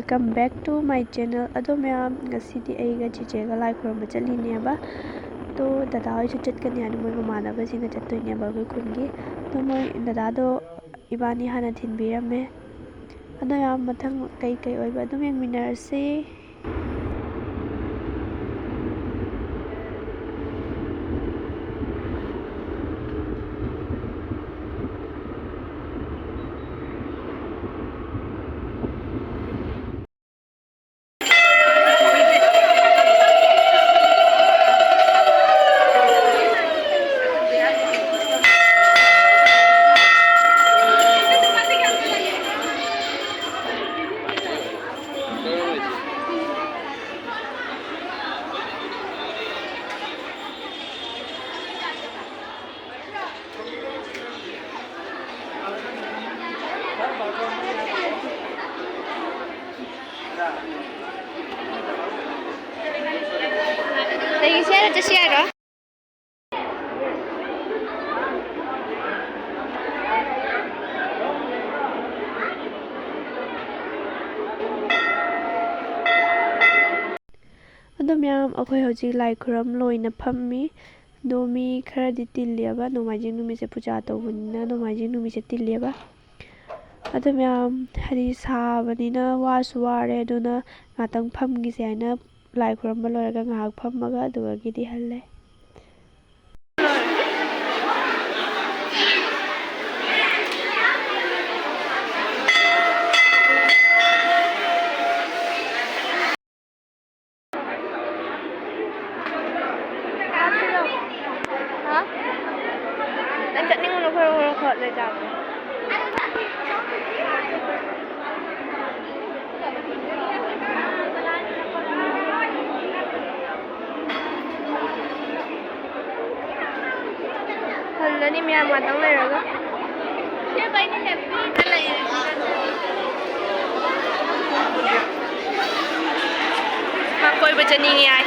Welcome back to my channel. Ado mayam ngasidi aiga chichega lai khurma chalini ba. To dada hoy chu chatkani anu moi mamana ba singa chattoine ba goi khungi. To moi dada do ibani hana thinbiramme. Ado yam mathang kai kai oi ba dum yengminarse. Lagi share aja share ah. Adum yam akhoi hojik lai khuram loina phammi do mi kharadi tilleba nomajing numi se puja tawbunina nomajing numi se tilleba adum yam hari sabanina wasu ware aduna ngatang phamgi se aina lai khuram loiraga ngahak phammaga aduga gidi halle. Ni miyam matang leraga. Siapa ini happy dalai. Makoi baca ni ay.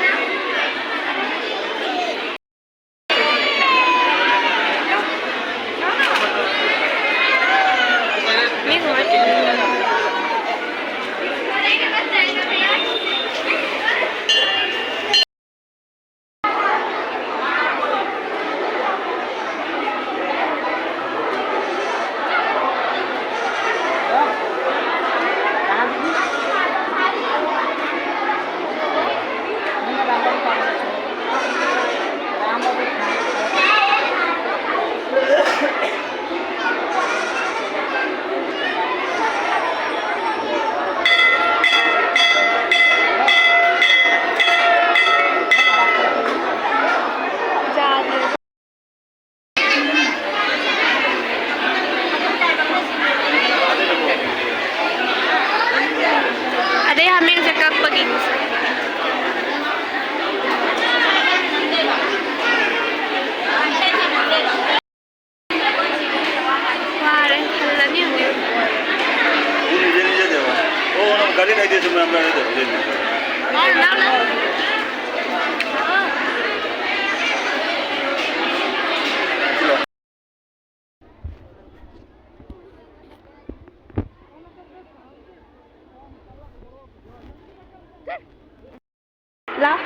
Lah.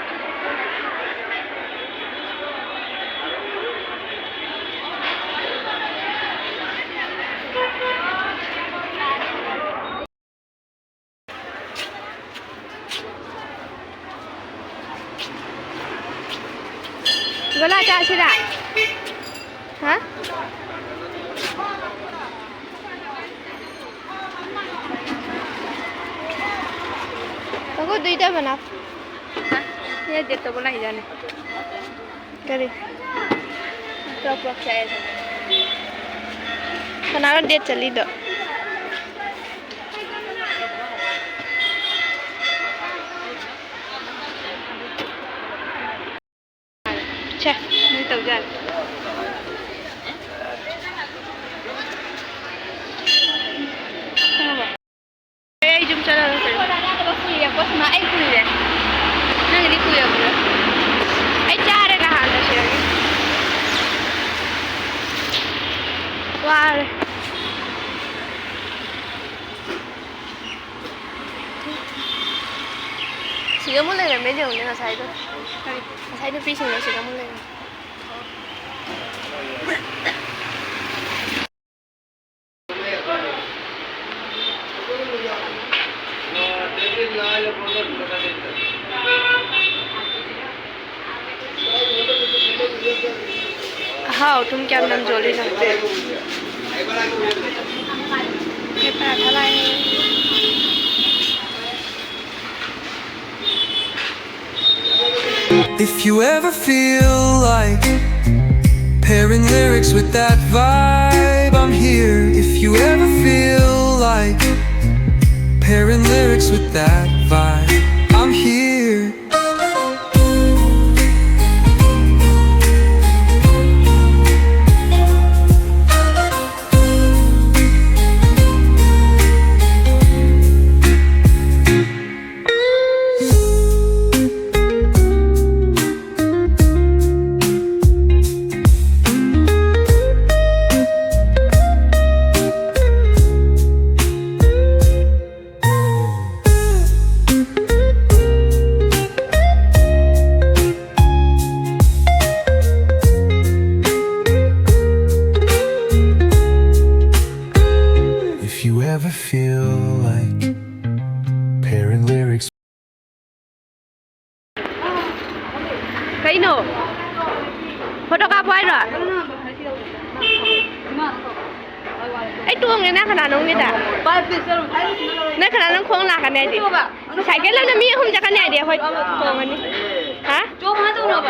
Gula cha sida. Hah? Aku duita mana? Ya dia tu boleh jalan. Kali. Prok saya. Kenapa dia celi dok? Cek, ni tahu jalan. Kenapa? Jom cara. Ya, bos nak ikut dia. Nang di kuya bro. Ay chare ka hala siya. Wow. ꯅꯨꯄꯤꯒ ꯑꯃꯨꯛ ꯂꯩꯔꯝꯃꯦ ꯌꯦꯡꯉꯨꯅꯦ ꯉꯁꯥꯏꯗꯣ ꯉꯁꯥꯏ ꯅꯨꯄꯤꯁꯤꯡꯗꯣ ꯁꯤꯗ ꯑꯃꯨꯛ ꯂꯩꯔꯝꯃꯦ हाँ तुम क्या नाम जोली ना पराठा लाए If you ever feel like pairing lyrics with that vibe, I'm here. If you ever feel like pairing lyrics with that vibe, I'm here. If you ever feel like pairing lyrics. Cái nổ photo cáp quay rồi ấy tuông này nè khả năng nông như ta nè khả năng nông không là cái này gì sai cái lần mi không chắc cái này đi thôi tuông anh đi hả chôm hết tuông rồi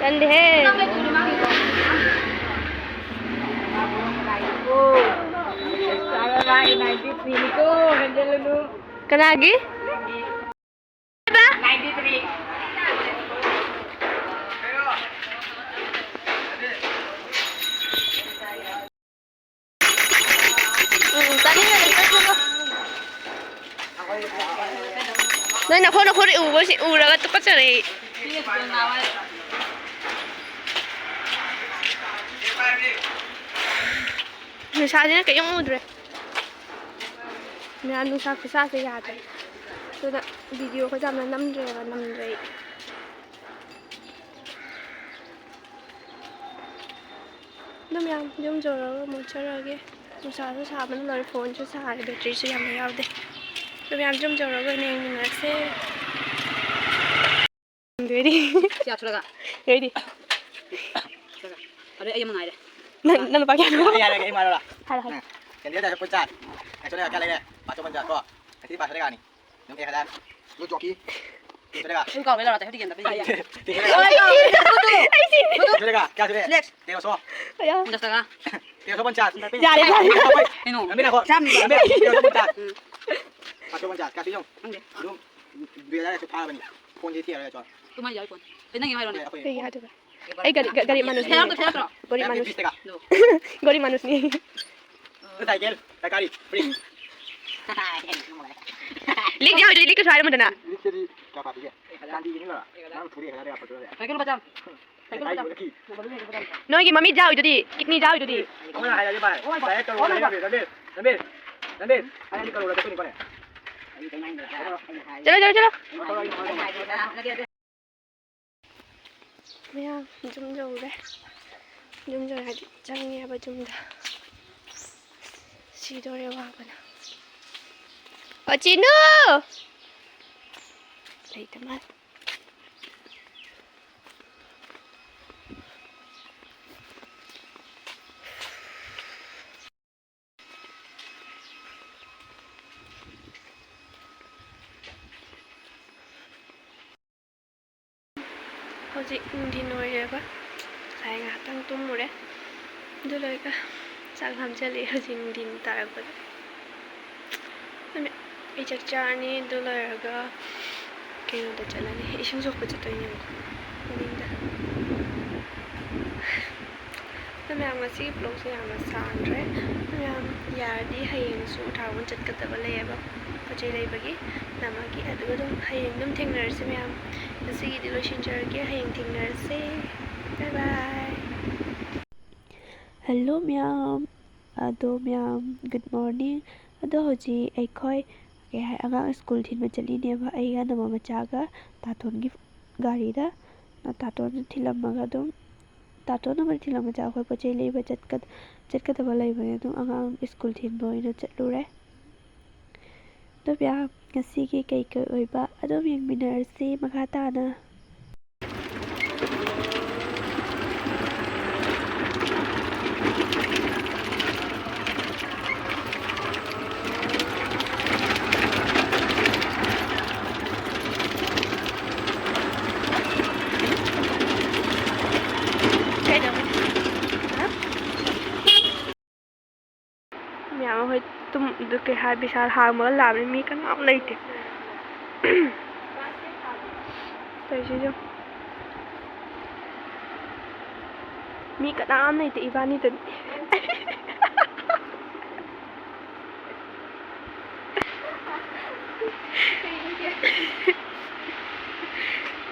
Kan deh. Kan lagi? Apa? 93. Tadi nggak ada apa? Nah, nak di uber sih, udah kan tuh cari. Nungsha cái giống rồi. Mình ăn nungsha khusha sẽ yatre. Tôi đã video có giảm là 5 giờ và 5 giờ. Nó mềm giống rồi một chỗ rồi nungsha nó xả mình lời phone cho xả để battery sẽ giảm nhau đi. Nó mềm giống rồi nên mình là sẽ ready. Siap sudah kak? Ready. Ada ayam mana ada? Nan pakai apa? Iya, ada kayak gimana lah? Hai. Nah, yang dia ada pencet. Coba kali ini, baca pencet kok. Nanti bahasa dia ni. Yang kayak ada. Lu joki. Coba dia. Ini kau bela tapi kita bela. Ai sih. Coba dia, kau coba. Next. Tengok so. Ya. Sudah setengah. Tengok so pencet. Jadi. Ini. Ambil aku. Ambil. Tengok so pencet. Baca pencet. Kasih jom. Belum. Biar dia cepat bani. Phone dia tiada coba. Tu mai jauh pun. Ini yang mana? Iya ada. Gari manus ni. Gari manus. Gari manus ni. Itu cycle, kari, free. Lik jauh jadi lik ke suara mana? Ini jadi apa dia? Kanti ini lah. Nama puri ada apa tu? Cycle macam. Cycle macam. No, ini mami jauh jadi, kini jauh jadi. Kamu nak ada apa? Saya kalau ambil. Ada di kalau ada tu ni mana? Chalo. Maya, jom jauh deh. Jom jauh hadi, jangan ni apa jom dah. Si dore apa na? Oh Cino, lagi teman. Hojik di noy ba, saya ngatang tumur ya. Dulu ka, sangat jeli hojik di ntar ba. Tapi ijak jarni dulu ka, kaya udah jalan ni. Iseng sok baca tu yang ini dah. Tapi yang masih vlog saya masih andre. Yang ya di hayang su thawon chat kata balai ba. Kacai lay bagi, nama ki aduh dong hayang dum thing nurse yang ꯉꯁꯤꯒꯤꯗꯤ ꯂꯣꯏꯁꯤꯟꯖꯔꯒꯦ ꯍꯌꯦꯡ ꯊꯦꯡꯅꯔꯁꯦ ꯕꯥꯏ ꯕꯥꯏ hello ꯃꯌꯥꯝ good morning ꯑꯗꯣ ꯍꯧꯖꯤꯛ ꯑꯩꯈꯣꯏ ꯑꯉꯥꯡ school ꯊꯤꯟꯕ ꯆꯠꯂꯤꯅꯦꯕ ꯑꯩꯒ ꯅꯃ ꯃꯆꯥꯒ ꯇꯥꯇꯣꯟꯒꯤ ꯒꯥꯔꯤꯗ ꯇꯥꯇꯣꯟꯅ ꯊꯤꯜꯂꯝꯃꯒ ꯑꯗꯨꯝ ꯇꯥꯇꯣꯟꯅ ꯊꯤꯜꯂꯝꯃꯒ ꯑꯩꯈꯣꯏ ꯄꯣꯠ ꯆꯩ ꯂꯩꯕ ꯆꯠꯀꯗꯕ ꯂꯩꯕꯅꯦ ꯑꯗꯨꯝ ꯑꯉꯥꯡ ꯁ꯭ꯀꯨꯜ ꯊꯤꯟꯕ ꯑꯣꯏꯅ ꯆꯠꯂꯨꯔꯦ ꯑꯗꯣ ꯃꯌꯥꯝ ꯉꯁꯤꯒꯤ ꯀꯩꯀꯩ ꯑꯣꯏꯕ ꯑꯗꯨꯝ ꯌꯦꯡꯃꯤꯟꯅꯔꯁꯤ ꯃꯈꯥ ꯇꯥꯅ ꯃꯌꯥꯝ ꯑꯩꯈꯣꯏ ꯀꯩ ꯍꯥꯏ ꯕꯤꯁꯥꯜ ꯍꯥꯡꯕꯒ ꯂꯥꯛꯑꯕꯅꯤ ꯃꯤ ꯀꯅꯥꯝ ꯂꯩꯇꯦ ꯇꯧꯔꯤꯁꯤꯁꯨ ꯃꯤ ꯀꯅꯥꯝ ꯂꯩꯇꯦ ꯏꯕꯥꯅꯤꯗꯅꯤ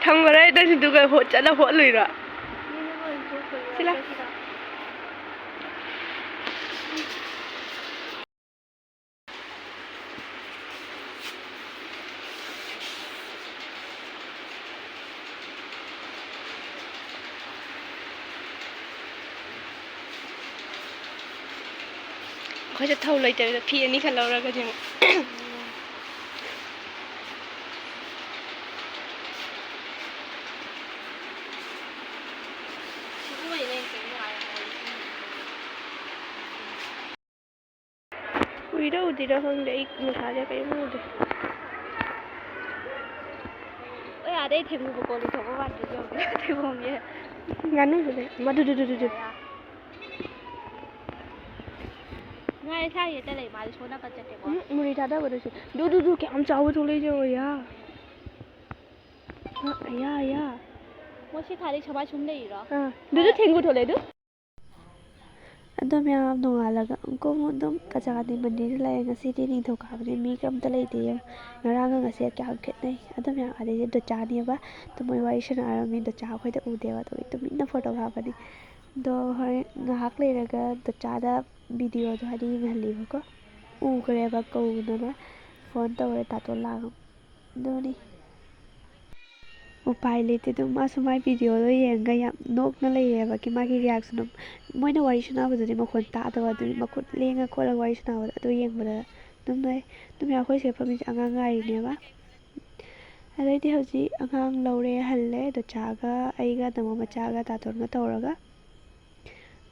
ꯊꯝꯈꯔꯦ ꯑꯗꯨꯗꯨꯒ ꯆꯠꯂ ꯍꯣꯠꯂꯨꯏꯔꯣ ꯁꯤꯂꯥ ꯑꯩꯈꯣꯏꯁꯦ ꯊꯧ ꯂꯩꯇꯕꯤꯗ ꯐꯤ ꯑꯅꯤ ꯈꯛ ꯂꯧꯔꯒ ꯌꯦꯡꯉꯣ ꯎꯏꯔ ꯎꯗꯦꯔ ꯈꯪꯗꯦ ꯑꯩ ꯅꯨꯡꯁꯥꯁꯦ ꯀꯔꯤꯝ ꯎꯗꯦ ꯍꯣꯏ ꯑꯗꯩ ꯊꯦꯡꯉꯨꯕ ꯀꯣꯜꯂꯤ ꯊꯣꯛꯄ ꯋꯥꯠꯇ꯭ꯔꯁꯨ ꯌꯧꯗꯦ ꯊꯦꯡꯒꯣꯝꯁꯦ ꯉꯥꯅꯨꯁꯨ ꯂꯩ ꯃꯗꯨꯗꯨꯗꯨꯗꯨꯗꯨ ꯉꯥꯏ ꯁꯥꯏ ꯍꯦꯛꯇ ꯂꯩ ꯃꯥꯗꯤ ꯁꯣꯟ ꯅꯥꯀꯟ ꯆꯠꯇꯦꯀꯣ ꯃꯨꯔꯤ ꯊꯥꯗꯕꯗꯨꯁꯨ ꯗꯨꯗꯨꯗꯨ ꯀꯌꯥꯝ ꯆꯥꯎꯕ ꯊꯣꯛꯂꯛꯏꯁꯦ ꯌꯥ ꯑꯌꯥ ꯃꯣꯏ ꯁꯤ ꯊꯥꯗꯩ ꯁꯕꯥꯏ ꯁꯨꯝ ꯂꯩꯔꯤꯔꯣ ꯑꯗꯨ ꯊꯦꯡꯒꯨ ꯊꯣꯛꯂꯛꯑꯦ ꯑꯗꯨ ꯃꯌꯥꯝ ꯅꯣꯡꯉꯥꯜꯂꯒ ꯑꯃꯨꯛ ꯑꯗꯨꯝ ꯀꯆꯥꯒꯗꯤ ꯃꯟꯗꯤꯔꯗ ꯂꯩꯑꯦ ꯉꯁꯤꯗꯤ ꯅꯤꯡꯊꯧꯀꯥꯕꯅꯤ ꯃꯤꯒ ꯑꯝꯇ ꯂꯩꯇꯦ ꯉꯔꯥꯡꯒ ꯉꯁꯤ ꯀꯌꯥꯝ ꯈꯦꯠꯅꯩ ꯑꯗꯨ ꯃꯌꯥꯝ ꯑꯗꯩꯗꯤ ꯗꯣꯆꯥꯅꯦꯕ ꯑꯗꯨ ꯃꯣꯏ ꯋꯥꯔꯤ ꯁꯥꯟꯅꯔꯝꯃꯤ ꯗꯣꯆꯥ ꯑꯩꯈꯣꯏꯗ ꯎꯗꯦꯕ ꯑꯗꯨꯒꯤ ꯇꯨꯃꯤꯟꯅ ꯐꯣꯇꯣ ꯀꯥꯞꯄꯅꯤ ꯑꯗꯣ ꯍꯣꯔꯦꯟ ꯉꯥꯏꯍꯥꯛ ꯂꯩꯔꯒ ꯗꯣꯆꯥꯗ ꯚꯤꯗꯤꯑꯣꯗꯣ ꯍꯥꯏꯗꯤ ꯌꯦꯡꯍꯜꯂꯤꯕꯀꯣ ꯎꯈ꯭ꯔꯦꯕ ꯀꯧꯗꯅ ꯐꯣꯟ ꯇꯧꯔꯦ ꯇꯥꯇꯣꯟ ꯂꯥꯛꯑꯒ ꯑꯗꯨꯅꯤ ꯎꯄꯥꯏ ꯂꯩꯇꯦ ꯑꯗꯨꯝ ꯃꯥꯁꯨ ꯃꯥꯏ ꯚꯤꯗꯤꯑꯣꯗꯣ ꯌꯦꯡꯉꯒ ꯌꯥꯝ ꯅꯣꯛꯅ ꯂꯩꯌꯦꯕ ꯃꯥꯒꯤ ꯔꯤꯌꯥꯛꯁꯟ ꯃꯣꯏꯅ ꯋꯥꯔꯤ ꯁꯥꯟꯅꯕꯗꯨꯗꯤ ꯃꯈꯣꯟ ꯇꯥꯗꯕ ꯑꯗꯨꯗꯤ ꯃꯈꯨꯠ ꯂꯦꯡꯉ ꯈꯣꯠꯂꯒ ꯋꯥꯔꯤ ꯁꯥꯟꯅꯕꯗꯣ ꯑꯗꯨ ꯌꯦꯡꯕꯗ ꯑꯗꯨꯝ ꯅꯣꯏ ꯑꯗꯨꯝ ꯑꯩꯈꯣꯏ ꯁꯦꯐꯝꯃꯤꯁꯦ ꯑꯉꯥꯡ ꯉꯥꯏꯔꯤꯅꯦꯕ ꯑꯗꯩꯗꯤ ꯍꯧꯖꯤꯛ ꯑꯉꯥꯡ ꯂꯧꯔꯦ ꯍꯜꯂꯦ ꯗꯣꯆꯥꯒ ꯑꯩꯒ ꯅꯃ ꯃꯆꯥꯒ ꯇꯥꯇꯣꯟꯒ ꯇꯧꯔꯒ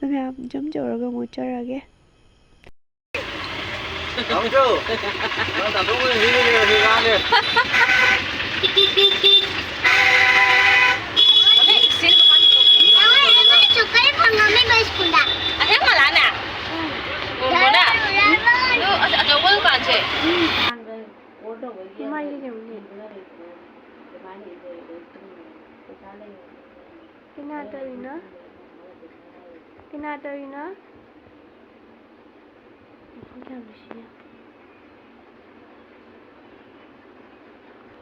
ꯑꯗꯨꯝ ꯃꯌꯥꯝ ꯖꯨꯝ ꯌꯧꯔꯒ ꯑꯃꯨꯛ ꯆꯠꯔꯒꯦ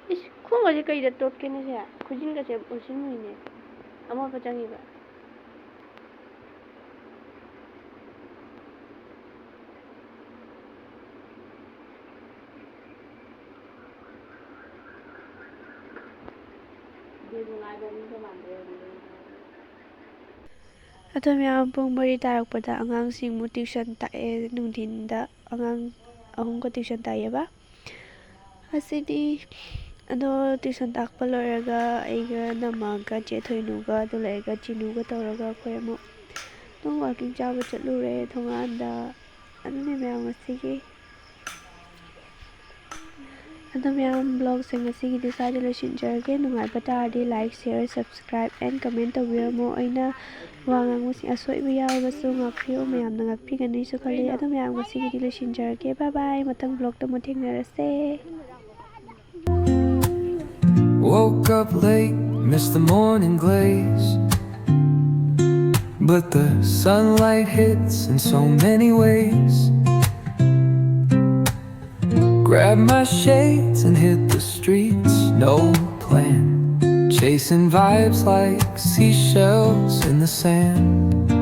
이씨 콩어지 그이다 떴겠네 쟤 구진가지 무슨 무이네 아마 버장이가 ꯑꯗꯣ ꯃꯌꯥꯝ ꯄꯨꯡ 4 ꯇꯥꯔꯛꯄꯗ ꯑꯉꯥꯡꯁꯤꯡꯕꯨ ꯇ꯭ꯌꯨꯁꯟ ꯇꯥꯛꯑꯦ ꯅꯨꯡꯊꯤꯟꯗ ꯑꯉꯥꯡ 3ꯒ ꯇ꯭ꯌꯨꯁꯟ ꯇꯥꯛꯑꯦꯕ ꯑꯁꯤꯗꯤ ꯑꯗꯣ ꯇ꯭ꯌꯨꯁꯟ ꯇꯥꯛꯄ ꯂꯣꯏꯔꯒ ꯑꯩꯒ ꯅꯝꯃꯒ ꯆꯦ ꯊꯣꯏꯅꯨꯒ ꯑꯗꯨ ꯂꯩꯔꯒ ꯆꯤꯅꯨꯒ ꯇꯧꯔꯒ ꯑꯩꯈꯣꯏ ꯑꯃꯨꯛ ꯑꯗꯨꯝ ꯋꯥꯛꯀꯤꯡ ꯆꯥꯕ ꯆꯠꯂꯨꯔꯦ ꯊꯣꯡꯒꯥꯟꯗ ꯑꯗꯨꯅꯤ ꯃꯌꯥꯝ ꯉꯁꯤꯒꯤ ꯑꯗꯣ ꯃꯌꯥꯝ ꯕ꯭ꯂꯣꯒꯁꯦ ꯉꯁꯤꯒꯤꯗꯤ ꯁ꯭ꯋꯥꯏꯗ ꯂꯣꯏꯁꯤꯟꯖꯔꯒꯦ ꯅꯨꯡꯉꯥꯏꯕ ꯇꯥꯔꯗꯤ ꯂꯥꯏꯛ ꯁꯤꯌꯔ ꯁꯕꯁꯀ꯭ꯔꯥꯏꯕ ꯑꯦꯟ ꯀꯃꯦꯟ ꯇꯧꯕꯤꯔꯝꯃꯣ ꯑꯩꯅ ꯋꯥ ꯉꯥꯡꯕꯁꯤꯡ ꯑꯁꯣꯏꯕ ꯌꯥꯎꯔꯕꯁꯨ ꯉꯥꯛꯄꯤꯌꯨ ꯃꯌꯥꯝꯅ ꯉꯥꯛꯄꯤꯒꯅꯤꯁꯨ ꯈꯜꯂꯤ ꯑꯗꯣ ꯃꯌꯥꯝ ꯉꯁꯤꯒꯤꯗꯤ ꯂꯣꯏꯁꯤꯟꯖꯔꯒꯦ ꯕꯥꯏ ꯕꯥꯏ ꯃꯊꯪ ꯕ꯭ꯂꯣꯒꯇ ꯑꯃꯨꯛ ꯊꯦꯡꯅꯔꯁꯦ Woke up late, missed the morning glaze, but the sunlight hits in so many ways. Grabbed my shades and hit the streets, no plan, chasing vibes like seashells in the sand.